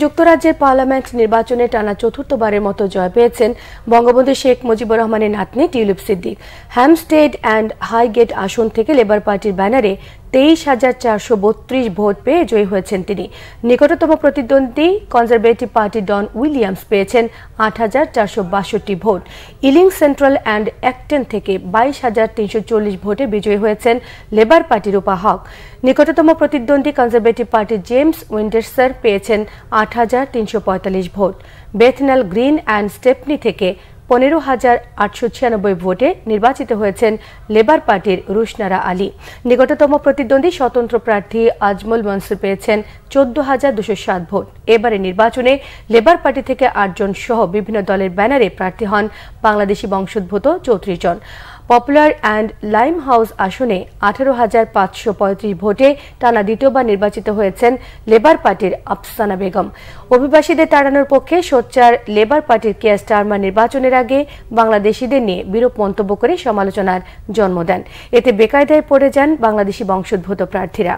যুক্তরাজ্যের পার্লামেন্ট নির্বাচনে টানা চতুর্থবারের মতো জয় পেয়েছেন বঙ্গবন্ধু শেখ মুজিবুর রহমানের নাতনি tulip Siddique. Hampstead and Highgate আসন থেকে লেবার পার্টির ব্যানারে 23,432 ভোট পেয়ে জয়ী হয়েছেন তিনি। নিকটতম প্রতিদ্বন্দ্বী কনজারভেটিভ পার্টি ডন উইলিয়ামস পেয়েছেন 8,462 ভোট। ইলিং সেন্ট্রাল অ্যান্ড অ্যাক্টেন থেকে 22,340 ভোটে বিজয়ী হয়েছেন লেবার পার্টির রূপা হক। নিকটতম প্রতিদ্বন্দ্বী কনজারভেটিভ পার্টি জেমস উইন্ডারসার পেয়েছেন 8,345 vote. Bethnal green and Stepney থেকে 15,896 ভোটে নির্বাচিত হয়েছেন লেবার পার্টির রুশনারা আলী। নিকটতম প্রতিদ্বন্দ্বী স্বতন্ত্র প্রার্থী আজমল মনসুর পেয়েছেন 14,207 ভোট। এবারে নির্বাচনে লেবার পার্টি থেকে 8 জন সহ বিভিন্ন দলের ব্যানারে প্রার্থী হন বাংলাদেশি বংশোদ্ভূত 34 জন। পপুলার অ্যান্ড লাইম হাউস আসনে 18,535 ভোটে টানা দ্বিতীয়বার নির্বাচিত হয়েছেন লেবার পার্টির আফসানা বেগম। অভিবাসীদের তাড়ানোর পক্ষে সোচ্চার লেবার পার্টির কেয়ার স্টারমার নির্বাচনের আগে বাংলাদেশিদের নিয়ে বিরূপ মন্তব্য করে সমালোচনার জন্ম দেন। এতে বেকায়দায় পড়ে যান বাংলাদেশি বংশোদ্ভূত প্রার্থীরা।